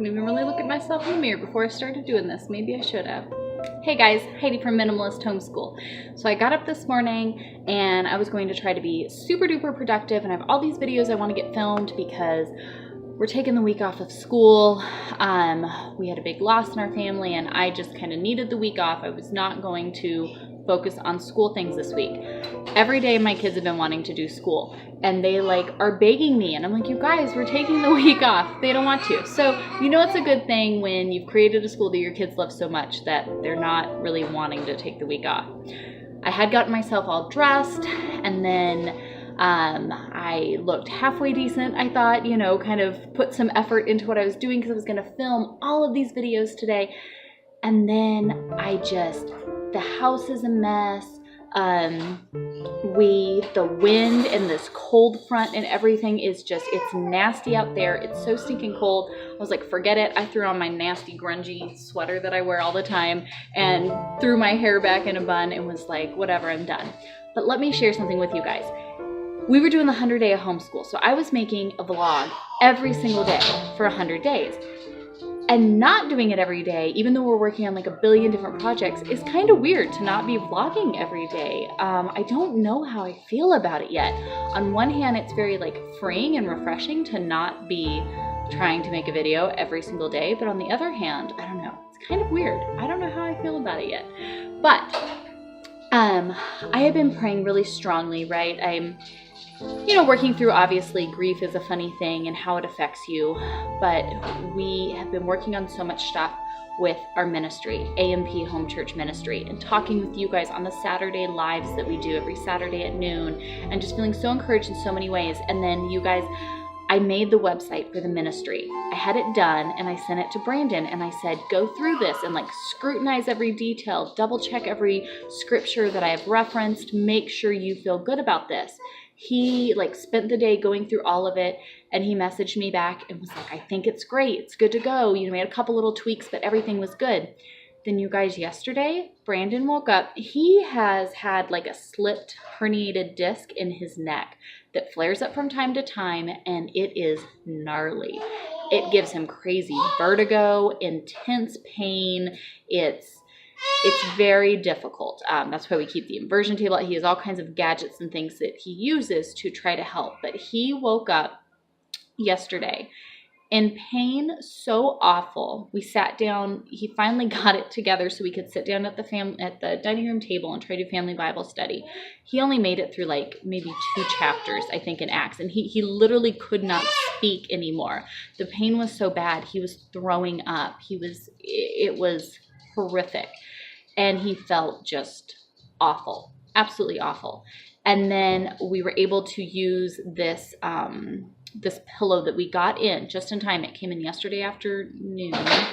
didn't even really look at myself in the mirror before I started doing this. Maybe I should have. Hey guys, Heidi from Minimalist Homeschool. So I got up this morning and I was going to try to be super duper productive, and I have all these videos I want to get filmed because we're taking the week off of school. We had a big loss in our family and I just kind of needed the week off. I was not going to focus on school things this week. Every day my kids have been wanting to do school and they are begging me, and I'm like, you guys, we're taking the week off. They don't want to. So it's a good thing when you've created a school that your kids love so much that they're not really wanting to take the week off. I had gotten myself all dressed, and then I looked halfway decent, I thought, kind of put some effort into what I was doing because I was going to film all of these videos today. And then the house is a mess. The wind and this cold front and everything is it's nasty out there. It's so stinking cold. I was like, forget it. I threw on my nasty grungy sweater that I wear all the time and threw my hair back in a bun and was like, whatever, I'm done. But let me share something with you guys. We were doing the 100-day of homeschool. So I was making a vlog every single day for 100 days. And not doing it every day, even though we're working on a billion different projects, is kind of weird to not be vlogging every day. I don't know how I feel about it yet. On one hand, it's very freeing and refreshing to not be trying to make a video every single day. But on the other hand, I don't know. It's kind of weird. I don't know how I feel about it yet. But I have been praying really strongly, right? I'm working through, obviously, grief is a funny thing and how it affects you, but we have been working on so much stuff with our ministry, AMP Home Church Ministry, and talking with you guys on the Saturday lives that we do every Saturday at noon, and just feeling so encouraged in so many ways. And then you guys, I made the website for the ministry. I had it done and I sent it to Brandon and I said, go through this and scrutinize every detail, double check every scripture that I have referenced, make sure you feel good about this. He spent the day going through all of it, and he messaged me back and was like, I think it's great. It's good to go. Made a couple little tweaks, but everything was good. Then you guys, yesterday, Brandon woke up. He has had a slipped herniated disc in his neck that flares up from time to time, and it is gnarly. It gives him crazy vertigo, intense pain. It's very difficult. That's why we keep the inversion table. He has all kinds of gadgets and things that he uses to try to help. But he woke up yesterday in pain, so awful. We sat down. He finally got it together so we could sit down at the dining room table and try to do family Bible study. He only made it through maybe 2 chapters, I think, in Acts, and he literally could not speak anymore. The pain was so bad. He was throwing up. It was horrific. And he felt just awful, absolutely awful. And then we were able to use this this pillow that we got in just in time. It came in yesterday afternoon,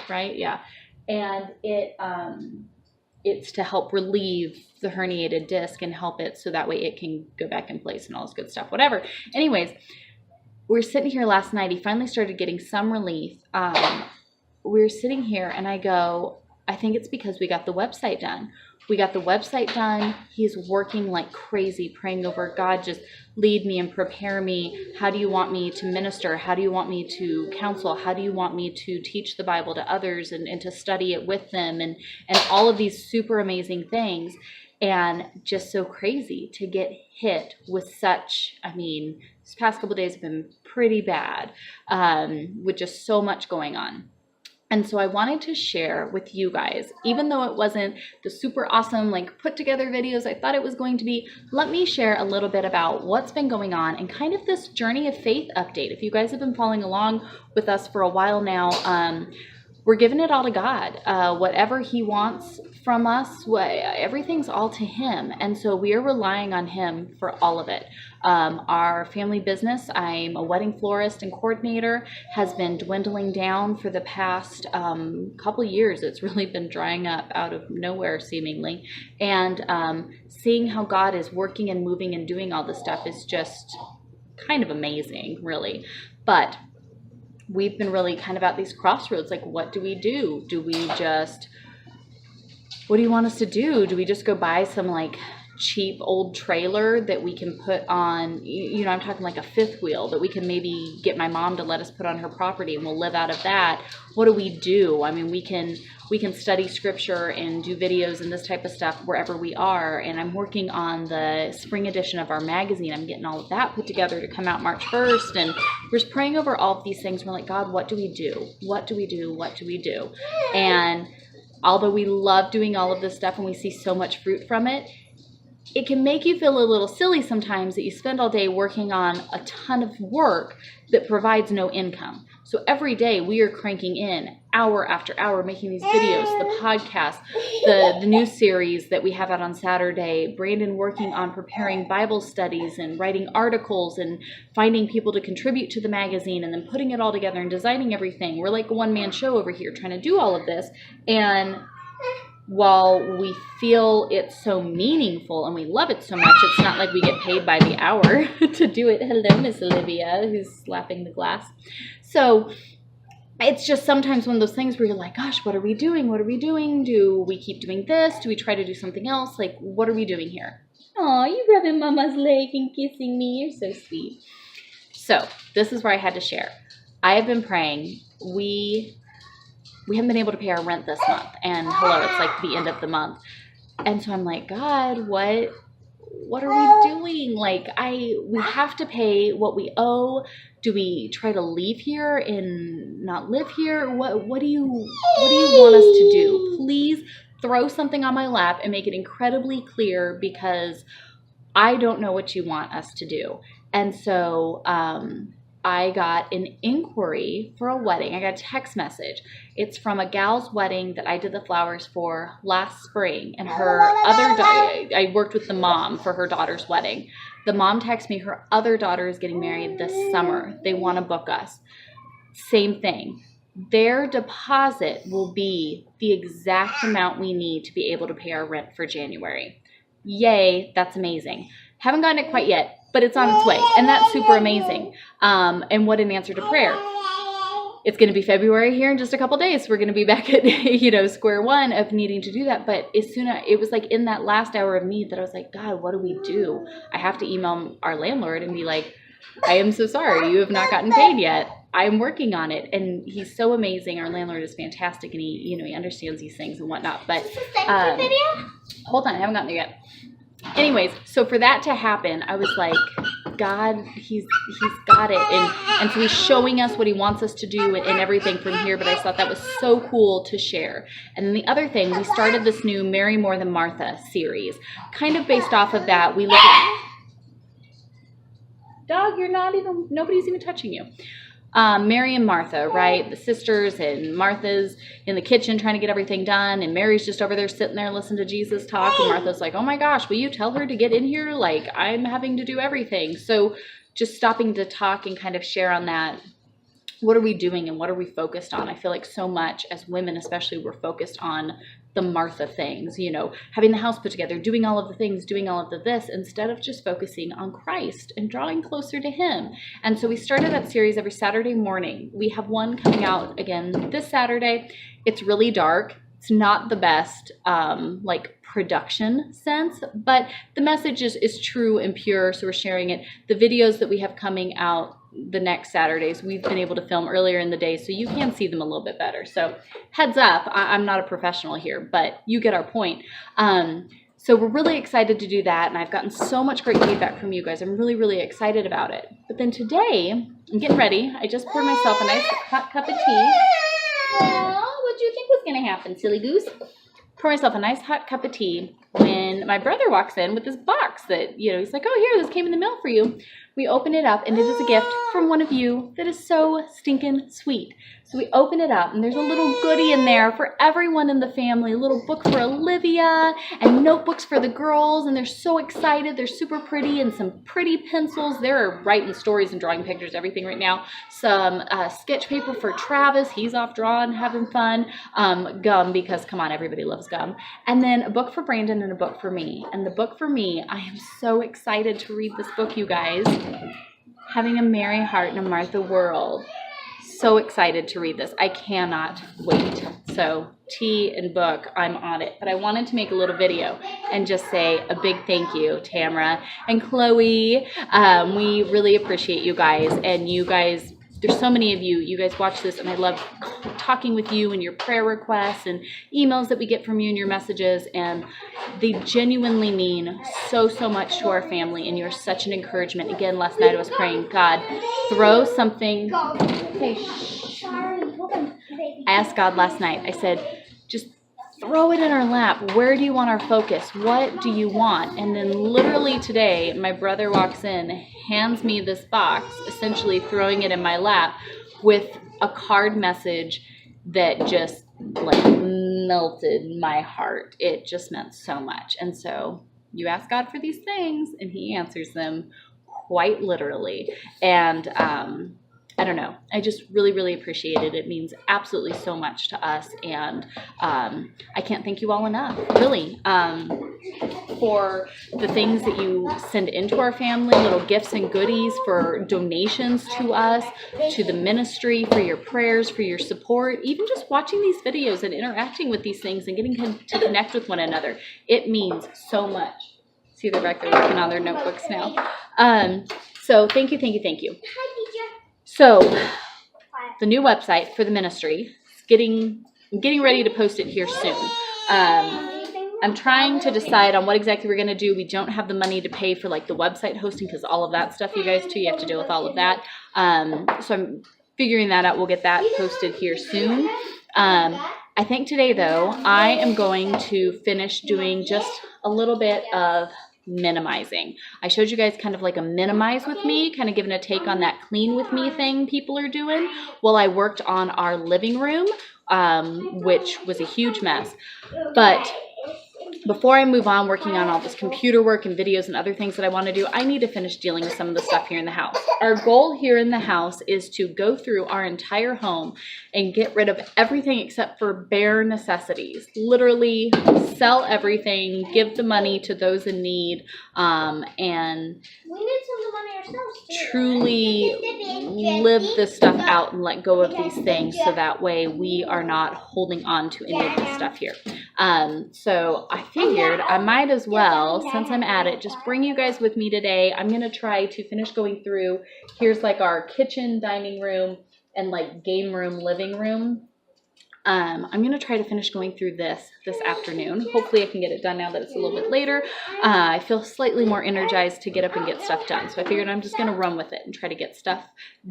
right? Yeah. And it's to help relieve the herniated disc and help it so that way it can go back in place and all this good stuff, whatever. Anyways, we were sitting here last night. He finally started getting some relief. We were sitting here and I go, I think it's because we got the website done. We got the website done. He's working like crazy, praying over God, just lead me and prepare me. How do you want me to minister? How do you want me to counsel? How do you want me to teach the Bible to others and to study it with them and all of these super amazing things? And just so crazy to get hit with such, this past couple of days have been pretty bad with just so much going on. And so I wanted to share with you guys, even though it wasn't the super awesome, put together videos I thought it was going to be, let me share a little bit about what's been going on and kind of this journey of faith update. If you guys have been following along with us for a while now, we're giving it all to God. Whatever He wants from us, everything's all to Him. And so we are relying on Him for all of it. Our family business, I'm a wedding florist and coordinator, has been dwindling down for the past couple years. It's really been drying up out of nowhere seemingly. And seeing how God is working and moving and doing all this stuff is just kind of amazing, really. But we've been really kind of at these crossroads. What do we do? What do you want us to do? Do we just go buy some cheap old trailer that we can put on, you know, I'm talking like a fifth wheel that we can maybe get my mom to let us put on her property, and we'll live out of that. What do we do? I mean, we can study scripture and do videos and this type of stuff wherever we are. And I'm working on the spring edition of our magazine. I'm getting all of that put together to come out March 1st. And we're just praying over all of these things. We're like, God, what do we do? What do we do? What do we do? And although we love doing all of this stuff and we see so much fruit from it, it can make you feel a little silly sometimes that you spend all day working on a ton of work that provides no income. So every day we are cranking in hour after hour, making these videos, the podcast, the new series that we have out on Saturday, Brandon working on preparing Bible studies and writing articles and finding people to contribute to the magazine and then putting it all together and designing everything. We're like a one-man show over here trying to do all of this. And while we feel it's so meaningful and we love it so much, it's not like we get paid by the hour to do it. Hello, Miss Olivia, who's slapping the glass. So it's just sometimes one of those things where you're like, gosh, what are we doing? What are we doing? Do we keep doing this? Do we try to do something else? Like, what are we doing here? Oh, you rubbing Mama's leg and kissing me. You're so sweet. So this is where I had to share. I have been praying. We haven't been able to pay our rent this month. And hello, it's like the end of the month. And so I'm like, God, what are we doing? Like, we have to pay what we owe. Do we try to leave here and not live here? What do you want us to do? Please throw something on my lap and make it incredibly clear, because I don't know what you want us to do. And so I got an inquiry for a wedding. I got a text message. It's from a gal's wedding that I did the flowers for last spring. And I worked with the mom for her daughter's wedding. The mom texted me, her other daughter is getting married this summer. They want to book us. Same thing. Their deposit will be the exact amount we need to be able to pay our rent for January. Yay, that's amazing. Haven't gotten it quite yet, but it's on its way, and that's super amazing. And what an answer to prayer. It's going to be February here in just a couple days. We're going to be back at, square one of needing to do that. But it was like in that last hour of need that I was like, God, what do we do? I have to email our landlord and be like, I am so sorry. You have not gotten paid yet. I'm working on it. And he's so amazing. Our landlord is fantastic, and he understands these things and whatnot. But hold on, I haven't gotten there yet. Anyways, so for that to happen, I was like, God, he's got it. And so he's showing us what he wants us to do and everything from here. But I thought that was so cool to share. And then the other thing, we started this new Mary More Than Martha series, kind of based off of that. We look at, dog, nobody's even touching you. Mary and Martha, right? The sisters, and Martha's in the kitchen trying to get everything done, and Mary's just over there sitting there listening to Jesus talk, and Martha's like, oh my gosh, will you tell her to get in here? Like, I'm having to do everything. So just stopping to talk and kind of share on that. What are we doing and what are we focused on? I feel like so much as women, especially, we're focused on the Martha things, having the house put together, doing all of the things, doing all of the this, instead of just focusing on Christ and drawing closer to him. And so we started that series every Saturday morning. We have one coming out again this Saturday. It's really dark. It's not the best, production sense, but the message is true and pure. So we're sharing it. The videos that we have coming out the next Saturdays, we've been able to film earlier in the day, so you can see them a little bit better. So heads up, I'm not a professional here, but you get our point. So we're really excited to do that, and I've gotten so much great feedback from you guys. I'm really, really excited about it. But then today, I'm getting ready. I just poured myself a nice hot cup of tea. Well, what do you think was going to happen, silly goose? Pour myself a nice hot cup of tea when my brother walks in with this box that, he's like, oh, here, this came in the mail for you. We open it up, and it is a gift from one of you that is so stinking sweet. So we open it up, and there's a little goodie in there for everyone in the family, a little book for Olivia and notebooks for the girls, and they're so excited. They're super pretty, and some pretty pencils. They're writing stories and drawing pictures, everything right now. Some sketch paper for Travis. He's off drawing, having fun. Gum, because, come on, everybody loves gum. And then a book for Brandon and a book for me. And the book for me, I am so excited to read this book, you guys. Having a Mary Heart in a Martha World. So excited to read this. I cannot wait. So tea and book, I'm on it. But I wanted to make a little video and just say a big thank you, Tamara and Chloe. We really appreciate you guys. And you guys, there's so many of you. You guys watch this, and I love talking with you and your prayer requests and emails that we get from you and your messages. And they genuinely mean so, so much to our family. And you're such an encouragement. Again, last night I was praying, God, throw something. Hey, I asked God last night, I said, just throw it in our lap. Where do you want our focus? What do you want? And then literally today, my brother walks in, hands me this box, essentially throwing it in my lap with a card message that just like melted my heart. It just meant so much. And so you ask God for these things and he answers them quite literally. And I don't know. I just really, really appreciate it. It means absolutely so much to us. And I can't thank you all enough, really, for the things that you send into our family, little gifts and goodies, for donations to us, to the ministry, for your prayers, for your support, even just watching these videos and interacting with these things and getting to connect with one another. It means so much. See, they're back there working on their notebooks now. So thank you, thank you, thank you. So the new website for the ministry, I'm getting ready to post it here soon. I'm trying to decide on what exactly we're going to do. We don't have the money to pay for like the website hosting because all of that stuff, you guys, too, you have to deal with all of that. So I'm figuring that out. We'll get that posted here soon. I think today, though, I am going to finish doing just a little bit of minimizing. I showed you guys kind of like a minimize with me, kind of giving a take on that clean with me thing people are doing. Well, I worked on our living room, which was a huge mess. But before I move on working on all this computer work and videos and other things that I want to do, I need to finish dealing with some of the stuff here in the house. Our goal here in the house is to go through our entire home and get rid of everything except for bare necessities. Literally sell everything, give the money to those in need, and we need some money ourselves too. Truly live this stuff out and let go of these things so that way we are not holding on to any of this stuff here. So I figured I might as well, since I'm at it, just bring you guys with me today. I'm going to try to finish going through. Here's like our kitchen, dining room, and like game room, living room. I'm going to try to finish going through this afternoon. Hopefully I can get it done now that it's a little bit later. I feel slightly more energized to get up and get stuff done. So I figured I'm just going to run with it and try to get stuff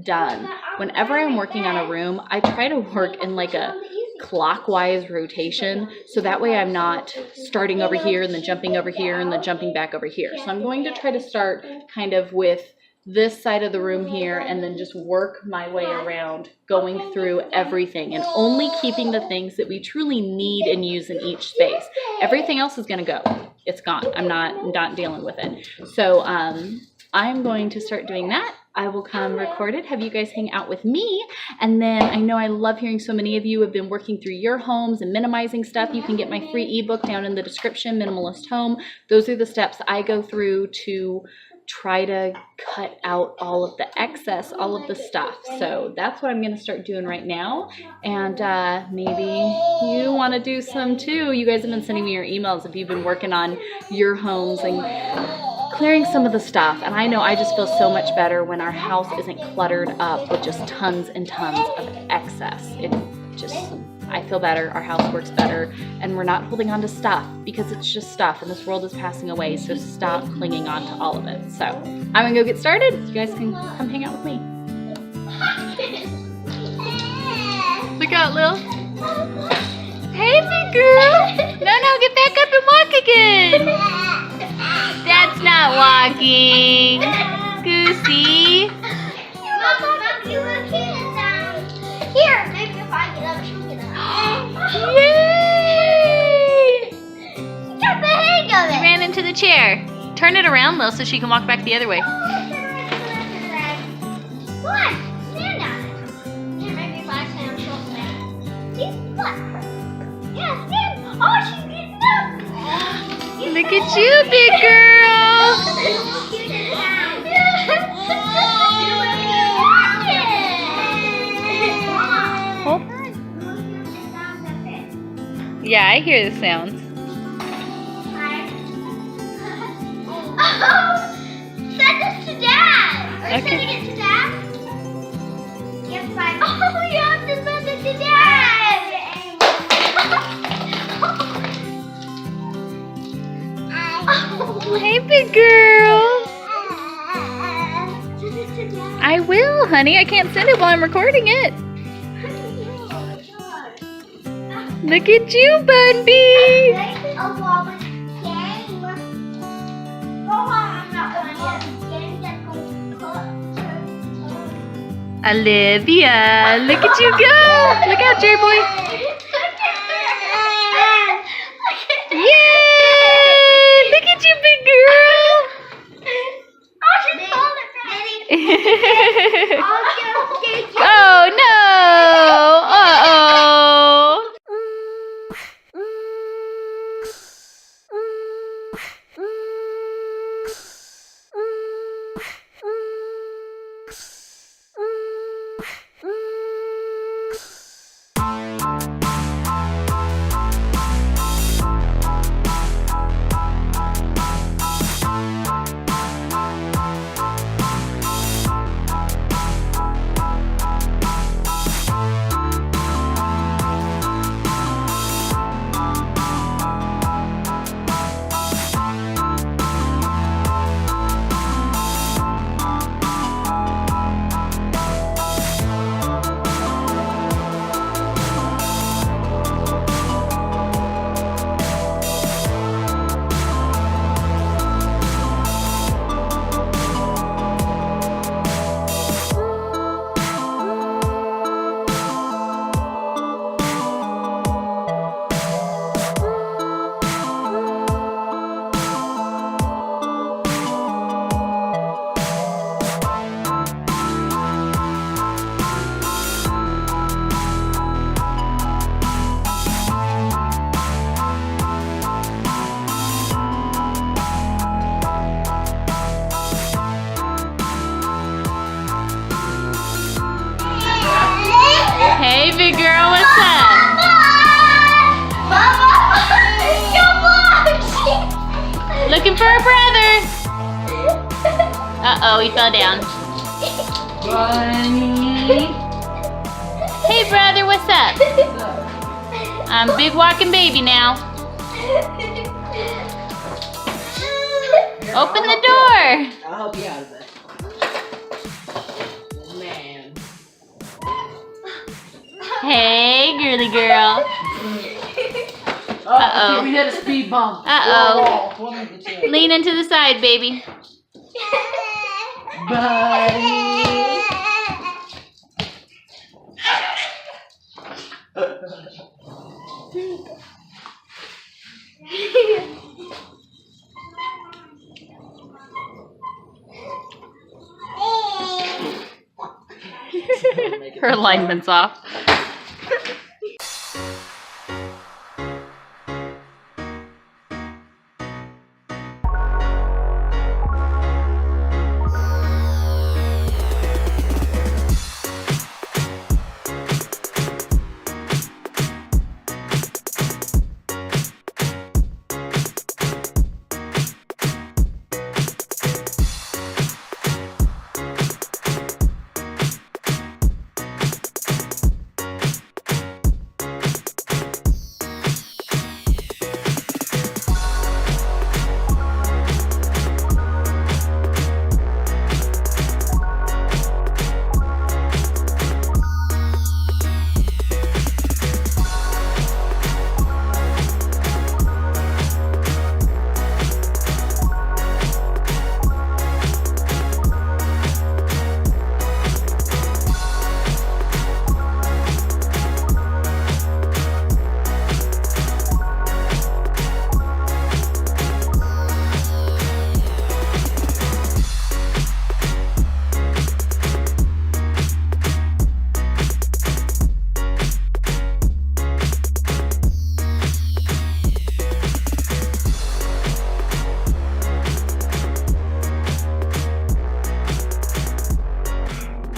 done. Whenever I'm working on a room, I try to work in like a clockwise rotation. So that way I'm not starting over here and then jumping over here and then jumping back over here. So I'm going to try to start kind of with this side of the room here and then just work my way around going through everything and only keeping the things that we truly need and use in each space. Everything else is going to go. It's gone. I'm not dealing with it. So I'm going to start doing that. I will come record it, have you guys hang out with me, and then I know I love hearing so many of you have been working through your homes and minimizing stuff. You can get my free ebook down in the description, Minimalist Home. Those are the steps I go through to try to cut out all of the excess, all of the stuff. So that's what I'm going to start doing right now. And maybe you want to do some too. You guys have been sending me your emails if you've been working on your homes and clearing some of the stuff. And I know I just feel so much better when our house isn't cluttered up with just tons and tons of excess. It just, I feel better, our house works better, and we're not holding on to stuff because it's just stuff and this world is passing away, so stop clinging on to all of it. So I'm gonna go get started. You guys can come hang out with me. Look out, Lil. Hey, big girl. No, get back up and walk again. That's not walking. Goosey. Here, maybe if I get up, she'll get up. Yay! She got the hang of it. She ran into the chair. Turn it around, Lil, so she can walk back the other way. Come on, stand on it. Here, maybe if I stand, she'll stand. See? Look. Yeah, stand. Oh, she's getting up. Look at you, big girl. Yeah, I hear the sounds. Oh, send this to Dad. Are you Okay. sending it to Dad? Yes, bye. Oh, you have to send it to Dad. Hey, big girl. Send it to Dad. I will, honey. I can't send it while I'm recording it. Look at you, Bunby. Olivia, look at you go. Look out, Jerry boy. Yay! Look at you, big girl. Oh no! Uh-oh! Hey, big girl, what's up? Looking for a brother. Uh-oh, he fell down. Bunny. Hey, brother, what's up? I'm a big walking baby now. Open the door. I'll help you out of this. Man. Hey, girly girl. Uh-oh. Okay, we hit a speed bump. Uh-oh. One of the two. Lean into the side, baby. Buddy. Her alignment's off.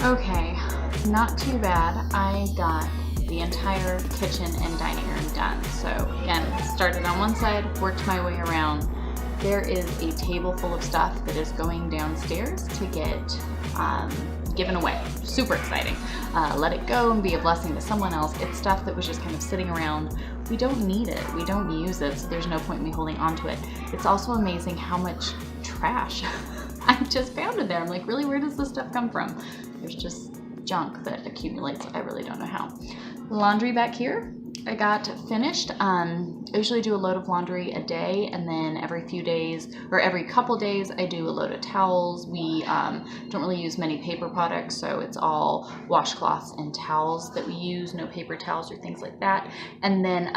Okay, not too bad. I got the entire kitchen and dining room done. So again, started on one side, worked my way around. There is a table full of stuff that is going downstairs to get given away. Super exciting. Let it go and be a blessing to someone else. It's stuff that was just kind of sitting around. We don't need it. We don't use it, so there's no point in me holding on to it. It's also amazing how much trash I just found in there. I'm like, really, where does this stuff come from? There's just junk that accumulates. I really don't know how. Laundry back here, I got finished. I usually do a load of laundry a day, and then every few days or every couple days I do a load of towels. We don't really use many paper products, so it's all washcloths and towels that we use, no paper towels or things like that. And then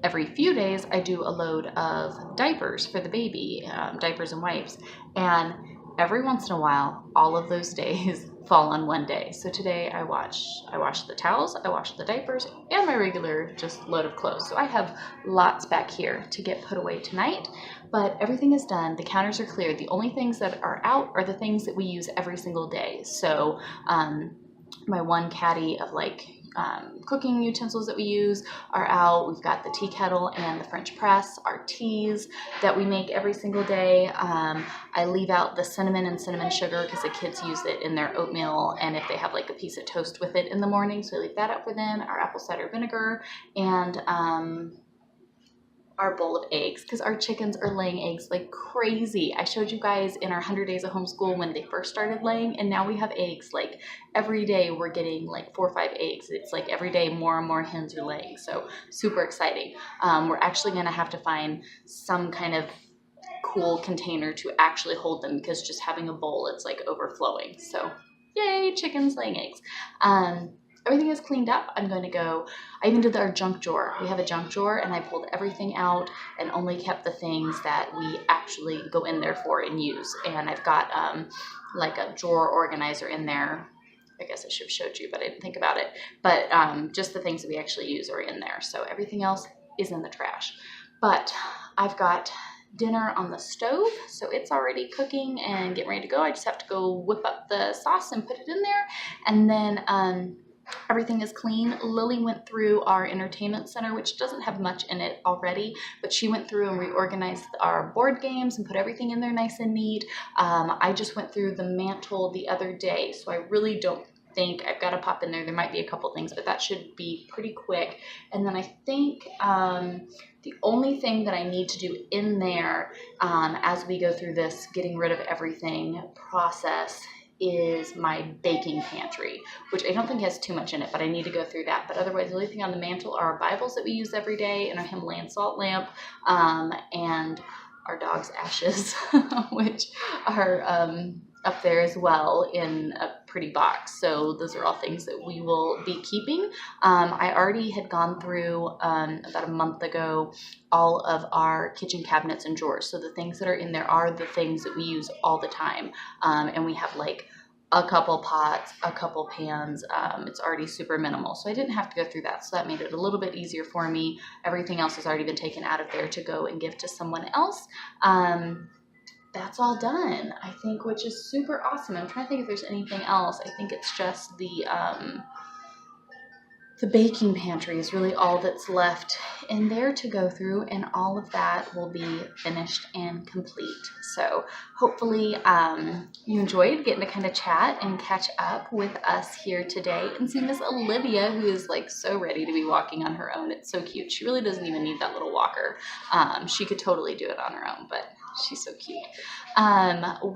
every few days I do a load of diapers for the baby, diapers and wipes. And every once in a while, all of those days fall on one day. So today I wash the towels, I wash the diapers, and my regular just load of clothes. So I have lots back here to get put away tonight, but everything is done. The counters are cleared. The only things that are out are the things that we use every single day. So my one caddy of cooking utensils that we use are out. We've got the tea kettle and the French press, our teas that we make every single day. I leave out the cinnamon and cinnamon sugar because the kids use it in their oatmeal, and if they have like a piece of toast with it in the morning, so I leave that out for them. Our apple cider vinegar and our bowl of eggs, because our chickens are laying eggs like crazy. I showed you guys in our 100 days of homeschool when they first started laying, and now we have eggs like every day. We're getting like 4 or 5 eggs. It's like every day more and more hens are laying, so super exciting. We're actually going to have to find some kind of cool container to actually hold them, because just having a bowl, it's like overflowing. So yay, chickens laying eggs. Everything is cleaned up. I'm going to go, I even did our junk drawer. We have a junk drawer, and I pulled everything out and only kept the things that we actually go in there for and use. And I've got like a drawer organizer in there. I guess I should have showed you, but I didn't think about it. But just the things that we actually use are in there. So everything else is in the trash. But I've got dinner on the stove, so it's already cooking and getting ready to go. I just have to go whip up the sauce and put it in there. And then everything is clean. Lily went through our entertainment center, which doesn't have much in it already, but she went through and reorganized our board games and put everything in there nice and neat. I just went through the mantle the other day, so I really don't think I've got to pop in there. There might be a couple things, but that should be pretty quick. And then I think the only thing that I need to do in there as we go through this getting rid of everything process is my baking pantry, which I don't think has too much in it, but I need to go through that. But otherwise, the only thing on the mantle are our Bibles that we use every day, and our Himalayan salt lamp, and our dog's ashes, which are up there as well in a pretty box. So those are all things that we will be keeping. I already had gone through about a month ago all of our kitchen cabinets and drawers. So the things that are in there are the things that we use all the time. And we have like a couple pots, a couple pans. It's already super minimal, so I didn't have to go through that. So that made it a little bit easier for me. Everything else has already been taken out of there to go and give to someone else. That's all done, I think, which is super awesome. I'm trying to think if there's anything else. I think it's just the baking pantry is really all that's left in there to go through, and all of that will be finished and complete. So hopefully you enjoyed getting to kind of chat and catch up with us here today, and see Miss Olivia, who is like so ready to be walking on her own. It's so cute. She really doesn't even need that little walker. She could totally do it on her own, but she's so cute.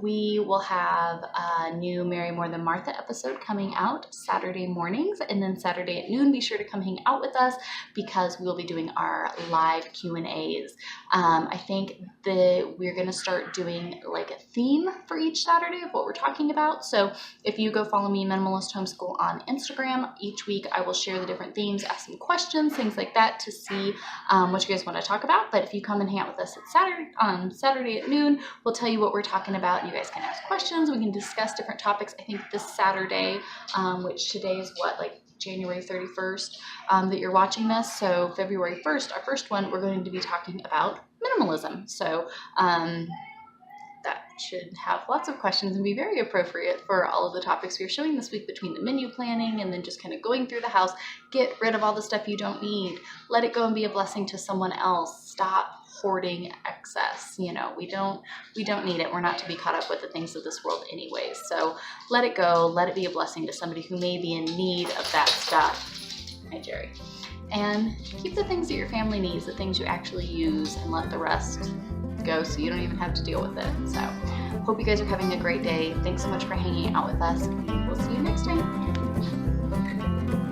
We will have a new Mary More Than Martha episode coming out Saturday mornings, and then Saturday at noon, be sure to come hang out with us, because we'll be doing our live Q&As. I think that we're going to start doing like a theme for each Saturday of what we're talking about. So if you go follow me, Minimalist Homeschool, on Instagram, each week I will share the different themes, ask some questions, things like that, to see what you guys want to talk about. But if you come and hang out with us on Saturday at noon, we'll tell you what we're talking about. You guys can ask questions. We can discuss different topics. I think this Saturday, which today is what, like January 31st, that you're watching this. So February 1st, our first one, we're going to be talking about minimalism. So that should have lots of questions and be very appropriate for all of the topics we're showing this week between the menu planning and then just kind of going through the house. Get rid of all the stuff you don't need. Let it go and be a blessing to someone else. Stop hoarding excess. You know, we don't need it. We're not to be caught up with the things of this world anyways. So let it go. Let it be a blessing to somebody who may be in need of that stuff. Hi, Jerry. And keep the things that your family needs, the things you actually use, and let the rest go so you don't even have to deal with it. So hope you guys are having a great day. Thanks so much for hanging out with us. We'll see you next time.